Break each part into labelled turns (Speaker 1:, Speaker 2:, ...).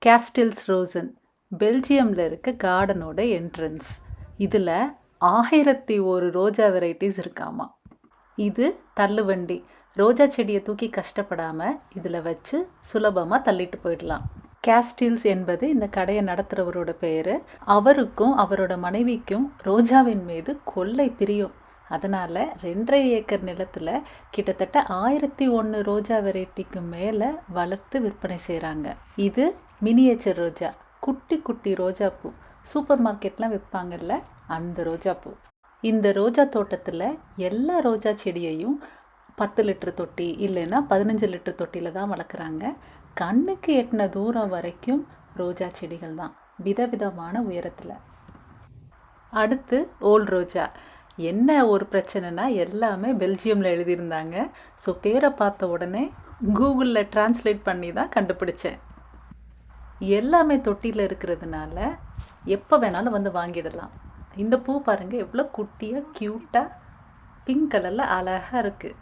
Speaker 1: கேஸ்டில்ஸ் ரோசன் பெல்ஜியமில் இருக்க கார்டனோட என்ட்ரன்ஸ். இதில் 1001 ரோஜா வெரைட்டிஸ் இருக்காமா. இது தள்ளுவண்டி. ரோஜா செடியை தூக்கி கஷ்டப்படாமல் இதில் வச்சு சுலபமாக தள்ளிட்டு போயிடலாம். கேஸ்டில்ஸ் என்பது இந்த கடையை நடத்துகிறவரோட பெயர். அவருக்கும் அவரோட மனைவிக்கும் ரோஜாவின் மீது கொள்ளை பிரியம். அதனால் 2.5 ஏக்கர் நிலத்தில் கிட்டத்தட்ட 1001 ரோஜா வெரைட்டிக்கு மேலே வளர்த்து விற்பனை செய்கிறாங்க. இது மினியேச்சர் ரோஜா, குட்டி குட்டி ரோஜா பூ. சூப்பர் மார்க்கெட்லாம் விற்பாங்கல்ல, அந்த ரோஜா பூ. இந்த ரோஜா தோட்டத்தில் எல்லா ரோஜா செடியையும் 10 லிட்டர் தொட்டி இல்லைன்னா 15 லிட்டர் தொட்டியில் தான் வளர்க்குறாங்க. கண்ணுக்கு எட்டின தூரம் வரைக்கும் ரோஜா செடிகள் தான், விதவிதமான உயரத்தில். அடுத்து ஓல்ட் ரோஜா. என்ன ஒரு பிரச்சனைனா எல்லாமே பெல்ஜியமில் எழுதியிருந்தாங்க. ஸோ பேரை பார்த்த உடனே கூகுளில் டிரான்ஸ்லேட் பண்ணி தான் கண்டுபிடிச்சேன். எல்லாமே தொட்டியில் இருக்கிறதுனால எப்போ வேணாலும் வந்து வாங்கிடலாம். இந்த பூ பாருங்கள், எவ்வளோ குட்டியாக க்யூட்டாக பிங்க் கலரில் அழகாக இருக்குது.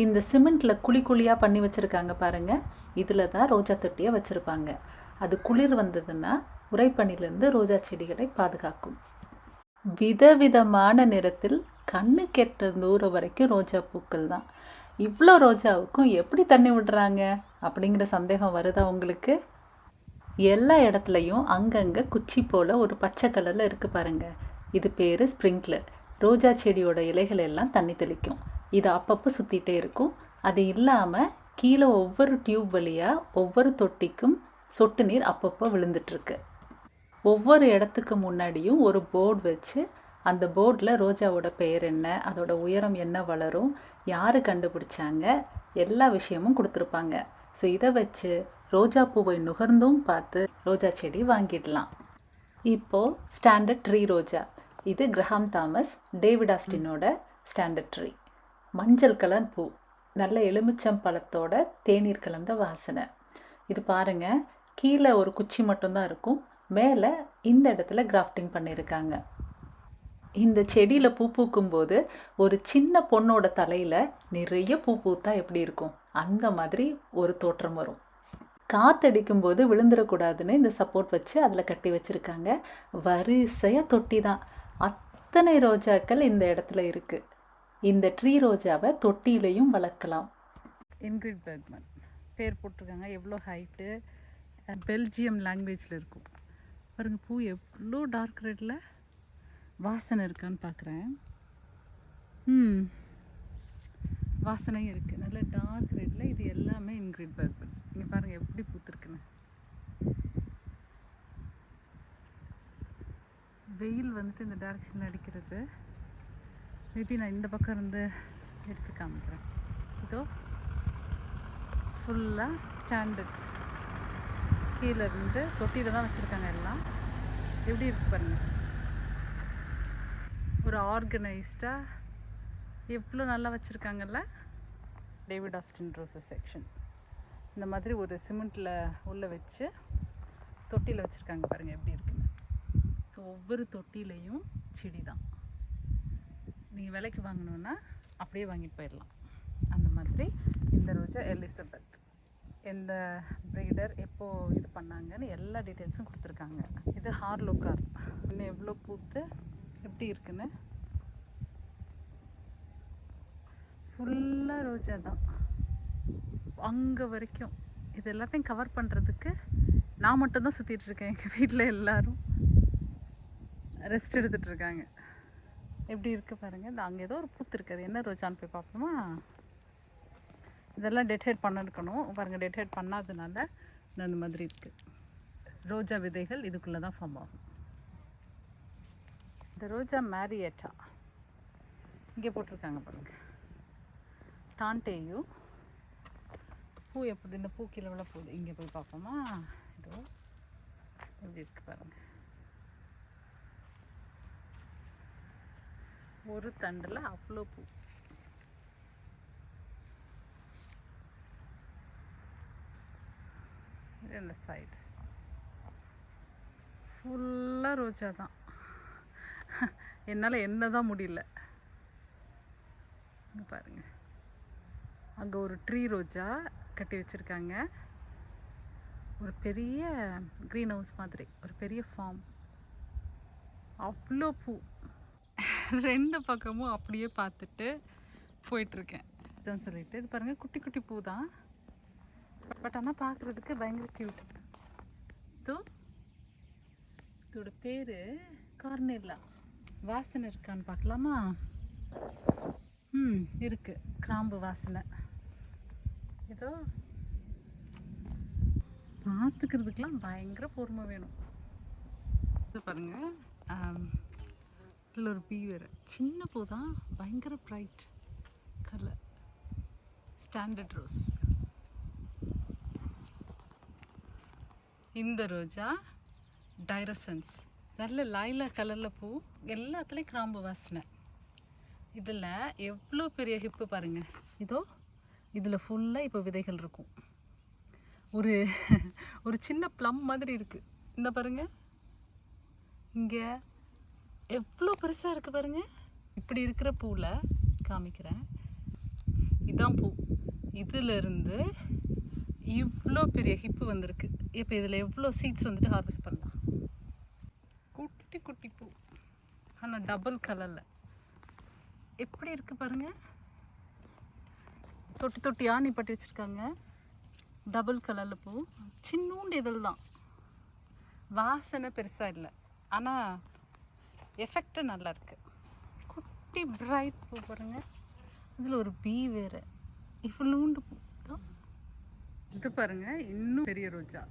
Speaker 1: இந்த சிமெண்ட்டில் குழி குழியாக பண்ணி வச்சுருக்காங்க பாருங்கள். இதில் தான் ரோஜா தொட்டியை வச்சுருப்பாங்க. அது குளிர் வந்ததுன்னா உறைபனிலேருந்து ரோஜா செடிகளை பாதுகாக்கும். விதவிதமான நிறத்தில் கண்ணு கெட்ட தூரம் வரைக்கும் ரோஜா பூக்கள் தான். இவ்வளோ ரோஜாவுக்கும் எப்படி தண்ணி விடுறாங்க அப்படிங்கிற சந்தேகம் வருதா உங்களுக்கு? எல்லா இடத்துலையும் அங்கங்கே குச்சி போல் ஒரு பச்சை கலரில் இருக்குது பாருங்கள். இது பேர் ஸ்ப்ரிங்க்லர். ரோஜா செடியோட இலைகள் எல்லாம் தண்ணி தெளிக்கும். இது அப்பப்போ சுற்றிகிட்டே இருக்கும். அது இல்லாமல் கீழே ஒவ்வொரு டியூப் வழியாக ஒவ்வொரு தொட்டிக்கும் சொட்டு நீர் அப்பப்போ விழுந்துட்டுருக்கு. ஒவ்வொரு இடத்துக்கு முன்னாடியும் ஒரு போர்டு வச்சு அந்த போர்டில் ரோஜாவோட பெயர் என்ன, அதோட உயரம் என்ன வளரும், யார் கண்டுபிடிச்சாங்க, எல்லா விஷயமும் கொடுத்துருப்பாங்க. ஸோ இதை வச்சு ரோஜா பூவை நுகர்ந்தும் பார்த்து ரோஜா செடி வாங்கிடலாம். இப்போது ஸ்டாண்டர்ட் ட்ரீ ரோஜா. இது கிரஹாம் தாமஸ், டேவிட் ஆஸ்டினோட ஸ்டாண்டர்ட் ட்ரீ. மஞ்சள் கலர் பூ, நல்ல எலுமிச்சம் பழத்தோட தேநீர் கலந்த வாசனை. இது பாருங்கள், கீழே ஒரு குச்சி மட்டும்தான் இருக்கும், மேலே இந்த இடத்துல கிராஃப்டிங் பண்ணியிருக்காங்க. இந்த செடியில் பூ பூக்கும்போது ஒரு சின்ன பொண்ணோட தலையில் நிறைய பூ பூத்தா எப்படி இருக்கும், அந்த மாதிரி ஒரு தோற்றம் வரும். காற்றடிக்கும்போது விழுந்துடக்கூடாதுன்னு இந்த சப்போர்ட் வச்சு அதில் கட்டி வச்சுருக்காங்க. வரிசையாக தொட்டி தான். அத்தனை ரோஜாக்கள் இந்த இடத்துல இருக்குது. இந்த ட்ரீ ரோஜாவை தொட்டிலையும் வளர்க்கலாம். இன்கிரிட் பெர்க்மன் பேர் போட்டிருக்காங்க. எவ்வளோ ஹைட்டு, பெல்ஜியம் லாங்குவேஜில் இருக்கும் பாருங்க. பூ எவ்வளோ டார்க் ரெட்டில். வாசனை இருக்கான்னு பார்க்குறேன். வாசனையும் இருக்குது, நல்ல டார்க் ரெட்டில். இது எல்லாமே இன்கிரிட் பெர்க்மன். இங்கே பாருங்கள் எப்படி பூத்துருக்குன்னு. வெயில் வந்துட்டு இந்த டைரக்ஷனில் அடிக்கிறது. மேபி நான் இந்த பக்கம் இருந்து எடுத்து காமிக்கிறேன். இதோ ஃபுல்லாக ஸ்டாண்டர்ட் கீழே இருந்து தொட்டியில் தான் வச்சுருக்காங்க. எல்லாம் எப்படி இருக்கு பாருங்கள், ஒரு ஆர்கனைஸ்டாக எவ்வளோ நல்லா வச்சுருக்காங்கல்ல. டேவிட் ஆஸ்டின் ரோசஸ் செக்ஷன் இந்த மாதிரி ஒரு சிமெண்ட்டில் உள்ளே வச்சு தொட்டியில் வச்சுருக்காங்க பாருங்கள் எப்படி இருக்குன்னு. ஸோ ஒவ்வொரு தொட்டிலையும் செடி தான். நீங்கள் விலைக்கு வாங்கணுன்னா அப்படியே வாங்கிட்டு போயிடலாம். அந்த மாதிரி இந்த ரோஜா எலிசபெத், எந்த ப்ரீடர் எப்போது இது பண்ணாங்கன்னு எல்லா டீட்டெயில்ஸும் கொடுத்துருக்காங்க. இது ஹார்லோகார், இன்னும் எவ்வளோ பூத்து எப்படி இருக்குன்னு. ஃபுல்லாக ரோஜா தான் அங்கே வரைக்கும். இது எல்லாத்தையும் கவர் பண்ணுறதுக்கு நான் மட்டும்தான் சுற்றிட்டுருக்கேன். எங்கள் வீட்டில் எல்லோரும் ரெஸ்ட் எடுத்துகிட்ருக்காங்க. எப்படி இருக்குது பாருங்கள். இந்த அங்கே ஏதோ ஒரு பூத்து இருக்குது, என்ன ரோஜான்னு போய் பார்ப்போமா. இதெல்லாம் டெட்ஹெட் பண்ணிருக்கணும் பாருங்கள். டெட்ஹெட் பண்ணாததுனால இந்த மாதிரி இருக்குது. ரோஜா விதைகள் இதுக்குள்ளே தான் ஃபார்ம் ஆகும். இந்த ரோஜா மேரியேட்டா இங்கே போட்டிருக்காங்க பாருங்கள். டான்டேயு பூ எப்படி, இந்த பூ கீழே உள்ள போகுது. இங்கே போய் பார்ப்போமா. இதோ எப்படி இருக்குது பாருங்கள். ஒரு தண்டில் அவ்வளோ பூ. இந்த சைடு ஃபுல்லாக ரோஜா தான். என்னால் என்ன தான் முடியல. இங்கே பாருங்கள், அங்கே ஒரு ட்ரீ ரோஜா கட்டி வச்சுருக்காங்க. ஒரு பெரிய க்ரீன் ஹவுஸ் மாதிரி ஒரு பெரிய ஃபார்ம். அவ்வளோ பூ. 2 பக்கமும் அப்படியே பார்த்துட்டு போயிட்டுருக்கேன். இதுன்னு சொல்லிட்டு இது பாருங்கள், குட்டி குட்டி பூ தான். பட் ஆனால் பார்க்குறதுக்கு பயங்கர க்யூட். இதோட பேர் கார்னெல்லா. வாசனை இருக்கான்னு பார்க்கலாமா? இருக்கு, கிராம்பு வாசனை. ஏதோ பார்த்துக்கிறதுக்கெலாம் பயங்கர பொறுமை வேணும். இது பாருங்க, இதில் ஒரு பீ வேறு. சின்ன பூ தான், பயங்கர ப்ரைட் கலர். Standard rose. இந்த ரோஜா டைரசன்ஸ், நல்ல லைலா கலரில் பூ. எல்லாத்துலேயும் கிராம்பு வாசனை. இதில் எவ்வளோ பெரிய ஹிப்பு பாருங்கள். இதோ இதில் ஃபுல்லாக இப்போ விதைகள் இருக்கும். ஒரு சின்ன ப்ளம் மாதிரி இருக்குது. இந்த பாருங்கள், இங்கே எவ்வளோ பெருசாக இருக்குது பாருங்கள். இப்படி இருக்கிற பூவில் காமிக்கிறேன். இதுதான் பூ. இதிலிருந்து இவ்வளோ பெரிய ஹிப்பு வந்திருக்கு. இப்போ இதில் எவ்வளோ சீட்ஸ் வந்துட்டு ஹார்வெஸ்ட் பண்ணலாம். குட்டி குட்டி பூ, ஆனால் டபுள் கலரில் எப்படி இருக்குது பாருங்கள். தொட்டி தொட்டியாக நிப்பாட்டி வச்சுருக்காங்க. டபுள் கலரில் பூ, சின்னூண்டு இதழ் தான். வாசனை பெருசாக இல்லை, ஆனால் எஃபெக்ட்டு நல்லாயிருக்கு. குட்டி பிரைட் பூ பாருங்கள். அதில் ஒரு பீ வேறு. இவ்வளோண்டு பூ தான். இது பாருங்கள், இன்னும் பெரிய ரோஜா.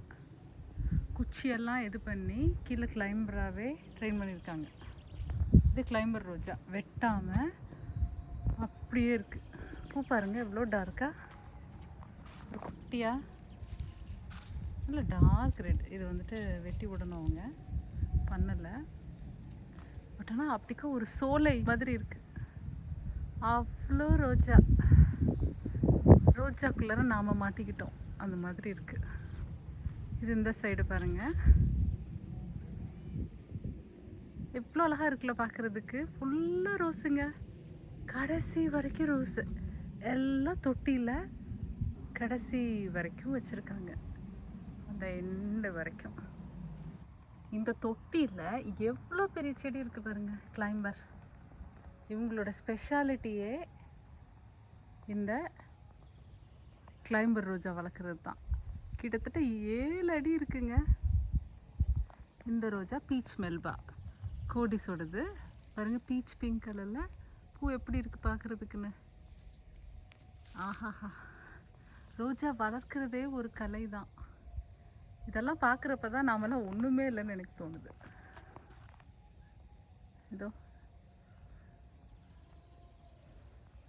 Speaker 1: குச்சியெல்லாம் இது பண்ணி கீழே கிளைம்பராகவே ட்ரெயின் பண்ணியிருக்காங்க. இது கிளைம்பர் ரோஜா, வெட்டாமல் அப்படியே இருக்குது. பூ பாருங்கள் எவ்வளோ டார்க்காக, ஒரு குட்டியாக நல்ல டார்க் ரெட். இது வந்துட்டு வெட்டி விடணும், அவங்க பண்ணலை. பட் ஆனால் அப்படிக்கா ஒரு சோலை மாதிரி இருக்குது. அவ்வளோ ரோஜாக்குள்ளார நாம் மாட்டிக்கிட்டோம் அந்த மாதிரி இருக்குது. இது இந்த சைடு பாருங்கள், எவ்வளோ அழகாக இருக்குல்ல பார்க்குறதுக்கு. ஃபுல்லாக ரோஸுங்க, கடைசி வரைக்கும் ரோஸு. எல்லாம் தொட்டியில் கடைசி வரைக்கும் வச்சுருக்காங்க, அந்த எண்டு வரைக்கும். இந்த தொட்டியில் எவ்வளோ பெரிய செடி இருக்குது பாருங்கள், கிளைம்பர். இவங்களோட ஸ்பெஷாலிட்டியே இந்த கிளைம்பர் ரோஜா வளர்க்குறது தான். கிட்டத்தட்ட 7 அடி இருக்குங்க. இந்த ரோஜா பீச் மெல்பா கோடிஸோடது பாருங்கள். பீச் பிங்க் கலரில் பூ எப்படி இருக்குது பார்க்குறதுக்குன்னு. ஆஹாஹா, ரோஜா வளர்க்குறதே ஒரு கலை தான். இதெல்லாம் பார்க்குறப்ப தான் நாமெல்லாம் ஒன்றுமே இல்லைன்னு எனக்கு தோணுது. இதோ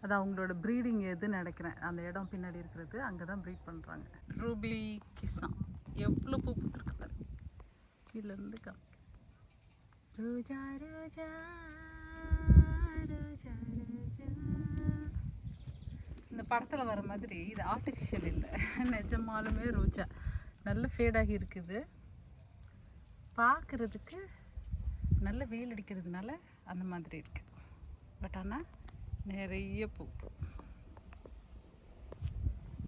Speaker 1: அது அவங்களோட ப்ரீடிங் எதுன்னு நினைக்கிறேன். அந்த இடம் பின்னாடி இருக்கிறது, அங்கே தான் ப்ரீட் பண்ணுறாங்க. ரூபி கிசான் எவ்வளோ பூ பூத்துருக்கு பாருங்க. கீழேருந்து காமிக்க. ரோஜா ரோஜா ரோஜா ரோஜா. இந்த படத்தில் வர மாதிரி இது ஆர்டிஃபிஷியல் இல்லை, நிஜமாலுமே ரோஜா நல்ல ஃபேடாகி இருக்குது. பார்க்குறதுக்கு நல்ல வெயில் அடிக்கிறதுனால அந்த மாதிரி இருக்குது. பட் ஆனால் நிறைய பூ.